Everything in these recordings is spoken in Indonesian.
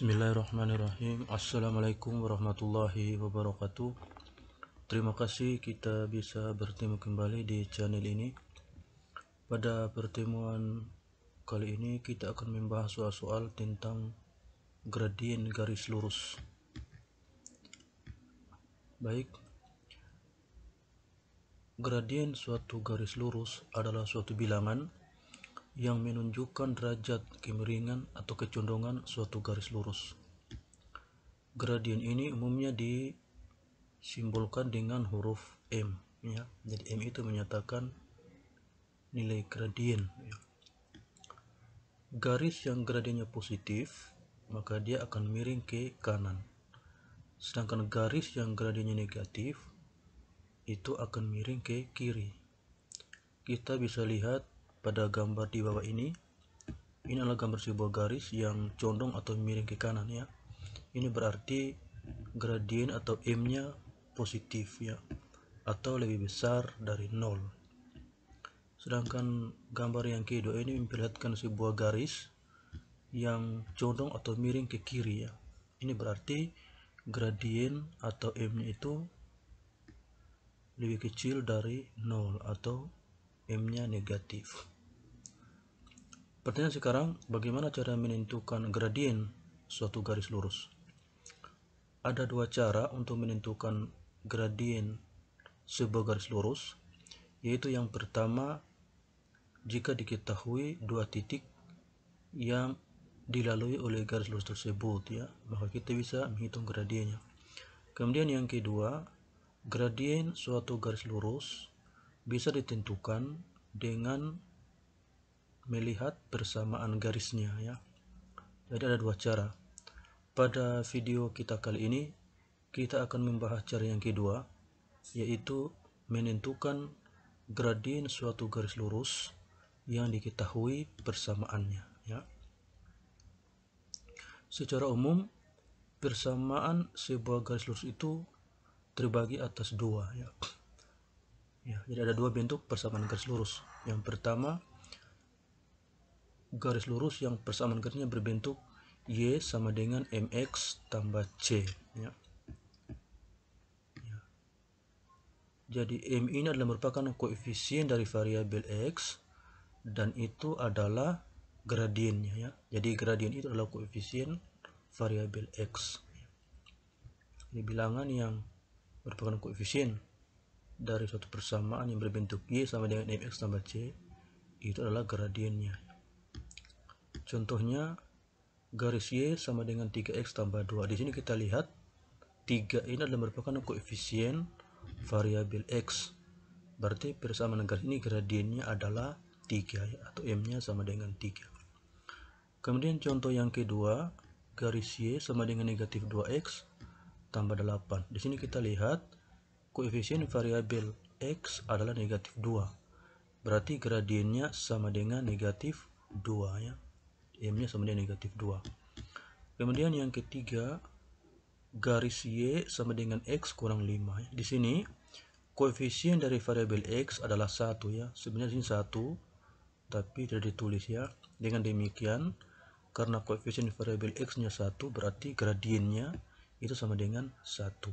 Bismillahirrahmanirrahim. Assalamualaikum warahmatullahi wabarakatuh. Terima kasih kita bisa bertemu kembali di channel ini. Pada pertemuan kali ini kita akan membahas soal-soal tentang gradien garis lurus. Baik, gradien suatu garis lurus adalah suatu bilangan yang menunjukkan derajat kemiringan atau kecondongan suatu garis lurus. Gradien ini umumnya disimbolkan dengan huruf M, ya. Jadi M itu menyatakan nilai gradien, ya. Garis yang gradiennya positif maka dia akan miring ke kanan, sedangkan garis yang gradiennya negatif itu akan miring ke kiri. Kita bisa lihat pada gambar di bawah ini adalah gambar sebuah garis yang condong atau miring ke kanan, ya. Ini berarti gradien atau M-nya positif, ya, atau lebih besar dari 0. Sedangkan gambar yang kedua ini memperlihatkan sebuah garis yang condong atau miring ke kiri, ya. Ini berarti gradien atau M-nya itu lebih kecil dari 0 atau M-nya negatif. Pertanyaan sekarang, bagaimana cara menentukan gradien suatu garis lurus? Ada dua cara untuk menentukan gradien sebuah garis lurus, yaitu yang pertama, jika diketahui dua titik yang dilalui oleh garis lurus tersebut, ya, maka kita bisa menghitung gradiennya. Kemudian yang kedua, gradien suatu garis lurus bisa ditentukan dengan melihat persamaan garisnya, ya. Jadi ada dua cara. Pada video kita kali ini kita akan membahas cara yang kedua, yaitu menentukan gradien suatu garis lurus yang diketahui persamaannya, ya. Secara umum persamaan sebuah garis lurus itu terbagi atas dua, ya. Jadi ada dua bentuk persamaan garis lurus. Yang pertama, garis lurus yang persamaan garisnya berbentuk Y sama dengan MX tambah C, ya. Jadi M ini adalah merupakan koefisien dari variabel X dan itu adalah gradiennya, ya. Jadi gradien itu adalah koefisien variabel X. Ini bilangan yang merupakan koefisien dari suatu persamaan yang berbentuk Y sama dengan MX tambah C, itu adalah gradiennya. Contohnya garis Y sama dengan 3X tambah 2. Di sini kita lihat 3 ini adalah merupakan koefisien variabel X. Berarti persamaan garis ini gradiennya adalah 3, ya, atau M-nya sama dengan 3. Kemudian contoh yang kedua, garis Y sama dengan negatif 2X tambah 8. Di sini kita lihat koefisien variabel X adalah negatif 2. Berarti gradiennya sama dengan negatif 2, ya. M-nya sama dengan negatif 2. Kemudian yang ketiga, garis Y sama dengan X kurang 5, ya. Di sini koefisien dari variabel X adalah 1, ya. Sebenarnya ini 1 tapi tidak ditulis, ya. Dengan demikian, karena koefisien variabel X-nya 1, berarti gradiennya itu sama dengan 1,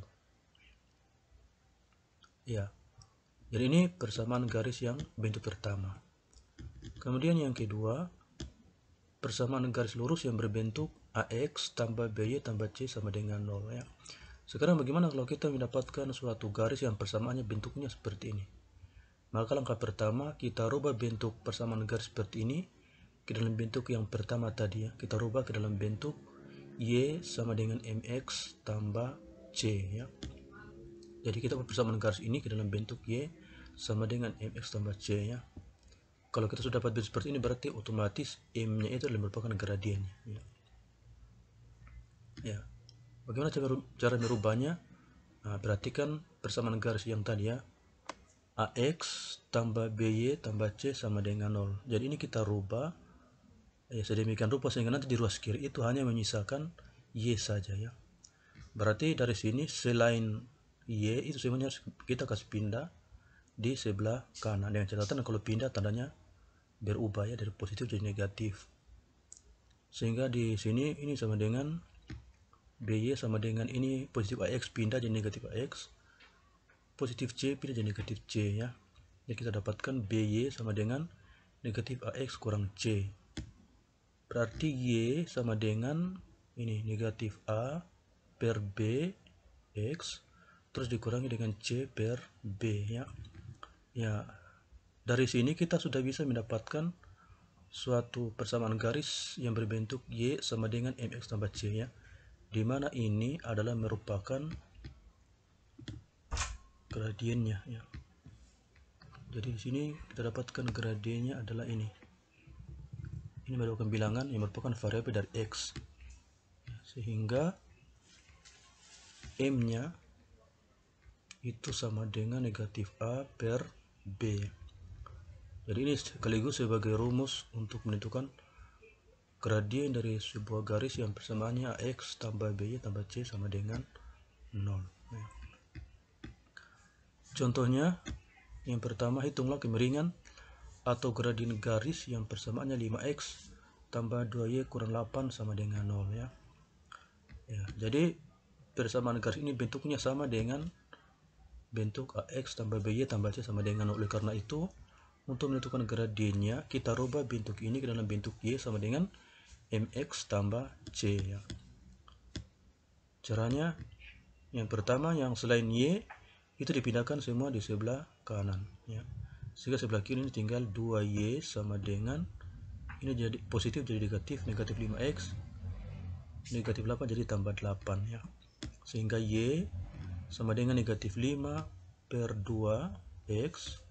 ya. Jadi ini persamaan garis yang bentuk pertama. Kemudian yang kedua, persamaan garis lurus yang berbentuk AX tambah BY tambah C sama dengan 0, ya. Sekarang bagaimana kalau kita mendapatkan suatu garis yang persamaannya bentuknya seperti ini? Maka langkah pertama, kita rubah bentuk persamaan garis seperti ini ke dalam bentuk yang pertama tadi, ya. Kita rubah ke dalam bentuk Y sama dengan MX tambah C, ya. Jadi kita ubah persamaan garis ini ke dalam bentuk Y sama dengan MX tambah C, ya. Kalau kita sudah dapat bentuk seperti ini, berarti otomatis M-nya itu adalah merupakan gradiennya, ya. Ya. Bagaimana cara merubahnya? Nah, perhatikan persamaan garis yang tadi, ya. AX tambah BY tambah C sama dengan 0. Jadi ini kita rubah, ya, sedemikian rupa sehingga nanti di ruas kiri itu hanya menyisakan Y saja, ya. Berarti dari sini selain Y itu semuanya kita kasih pindah di sebelah kanan, dengan catatan kalau pindah tandanya berubah, ya, dari positif jadi negatif. Sehingga di sini ini sama dengan BY sama dengan ini positif AX pindah jadi negatif AX, positif C pindah jadi negatif C ya. Jadi kita dapatkan BY sama dengan negatif AX kurang C. Berarti Y sama dengan ini negatif A per B X terus dikurangi dengan C per B ya. Ya, dari sini kita sudah bisa mendapatkan suatu persamaan garis yang berbentuk Y sama dengan MX tambah C ya. Dimana ini adalah merupakan gradiennya ya. Jadi di sini kita dapatkan gradiennya adalah ini. Ini merupakan bilangan yang merupakan variabel dari X. Sehingga M-nya itu sama dengan negatif A per B. Jadi ini sekaligus sebagai rumus untuk menentukan gradien dari sebuah garis yang persamaannya AX tambah BY tambah C sama dengan 0. Contohnya, yang pertama hitunglah kemiringan atau gradien garis yang persamaannya 5X tambah 2Y kurang 8 sama dengan 0 ya. Jadi persamaan garis ini bentuknya sama dengan bentuk AX tambah BY tambah C sama dengan 0. Oleh karena itu, untuk menentukan gradiennya, kita rubah bentuk ini ke dalam bentuk Y sama dengan MX tambah C ya. Caranya, yang pertama yang selain Y itu dipindahkan semua di sebelah kanan ya. Sehingga sebelah kiri ini tinggal 2Y sama dengan ini jadi positif jadi negatif 5X, negatif 8 jadi tambah 8 ya. Sehingga Y sama dengan negatif 5 per 2X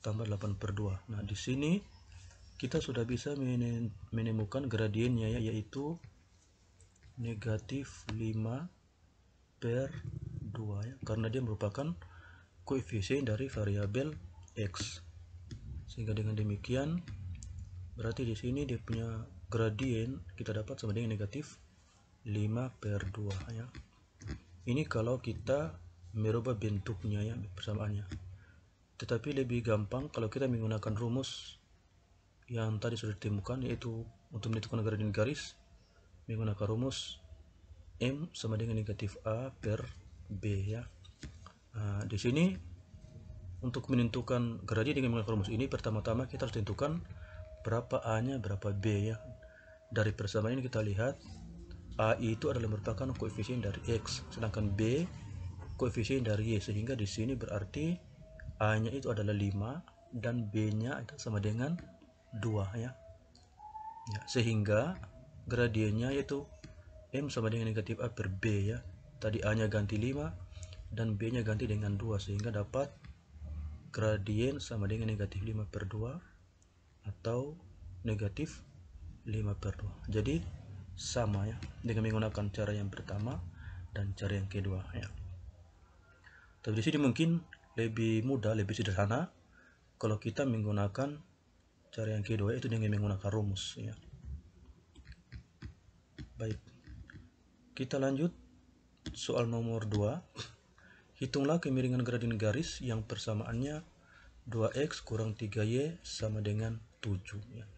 tambah 8 per 2. Nah, di sini kita sudah bisa menemukan gradiennya ya, yaitu negatif 5 per 2 ya, karena dia merupakan koefisien dari variabel X. Sehingga dengan demikian berarti di sini dia punya gradien kita dapat sama dengan negatif 5 per 2 ya. Ini kalau kita merubah bentuknya ya, persamaannya. Tetapi lebih gampang kalau kita menggunakan rumus yang tadi sudah ditemukan, yaitu untuk menentukan gradien garis menggunakan rumus M sama dengan negatif A per B ya. Nah, di sini untuk menentukan gradien dengan menggunakan rumus ini, pertama-tama kita harus tentukan berapa A-nya, berapa B ya. Dari persamaan ini kita lihat A itu adalah merupakan koefisien dari X, sedangkan B koefisien dari Y, sehingga di sini berarti A-nya itu adalah 5 dan B-nya sama dengan 2 ya. Sehingga gradiennya yaitu M sama dengan negatif A per B ya. Tadi A-nya ganti 5 dan B-nya ganti dengan 2, sehingga dapat gradien sama dengan negatif 5 per 2 atau negatif 5 per 2. Jadi sama ya dengan menggunakan cara yang pertama dan cara yang kedua ya. Tapi di sini mungkin lebih mudah, lebih sederhana kalau kita menggunakan cara yang kedua, itu dengan menggunakan rumus ya. Baik, kita lanjut soal nomor 2. Hitunglah kemiringan gradien garis yang persamaannya 2X kurang 3Y sama dengan 7 ya.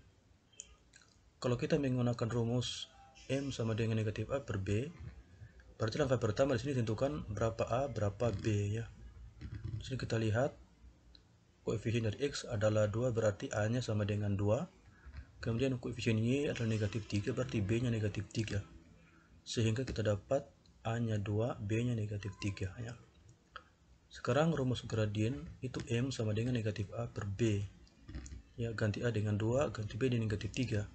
Kalau kita menggunakan rumus M sama dengan negatif A per B, berarti langkah pertama di sini tentukan berapa A, berapa B ya. Di sini kita lihat koefisien dari X adalah 2, berarti A-nya sama dengan 2. Kemudian koefisien Y adalah negatif 3, berarti B-nya negatif 3. Sehingga kita dapat A-nya 2, B-nya negatif 3 ya. Sekarang rumus gradien itu M sama dengan negatif A per B. Ya, ganti A dengan 2, ganti B dengan negatif 3.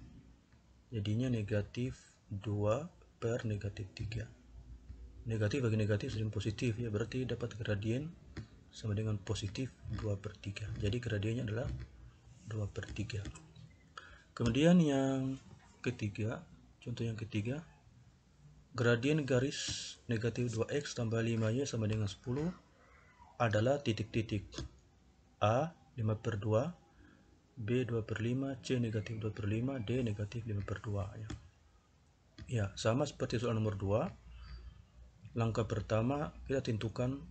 Jadinya negatif 2 per negatif 3. Negatif bagi negatif sering positif ya, berarti dapat gradien sama dengan positif 2 per 3. Jadi gradiennya adalah 2 per 3. Kemudian yang ketiga, contoh yang ketiga, gradien garis negatif 2X tambah 5Y sama dengan 10 adalah titik-titik A 5 per 2, B 2 per 5, C negatif 2 per 5, D negatif 5 per 2 ya. Ya, sama seperti soal nomor 2. Langkah pertama kita tentukan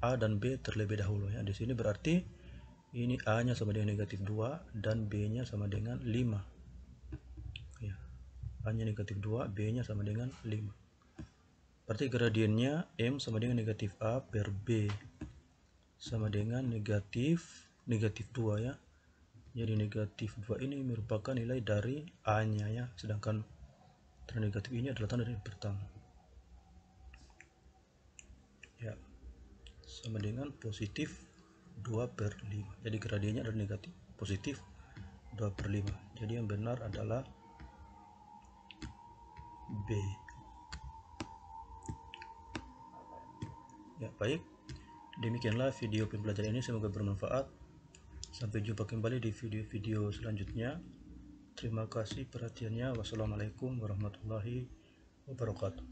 A dan B terlebih dahulu ya. Di sini berarti ini A-nya sama dengan negatif 2 dan B-nya sama dengan 5. Ya. A-nya negatif 2, B-nya sama dengan 5. Berarti gradiennya M sama dengan negatif A per B sama dengan negatif 2 ya. Jadi negatif 2 ini merupakan nilai dari A nya ya, sedangkan tanda negatif ini adalah tanda dari pertama ya, sama dengan positif 2/5. Jadi gradiennya adalah negatif positif 2/5. Jadi yang benar adalah B ya. Baik, demikianlah video pembelajaran ini, semoga bermanfaat. Sampai jumpa kembali di video-video selanjutnya. Terima kasih perhatiannya. Wassalamualaikum warahmatullahi wabarakatuh.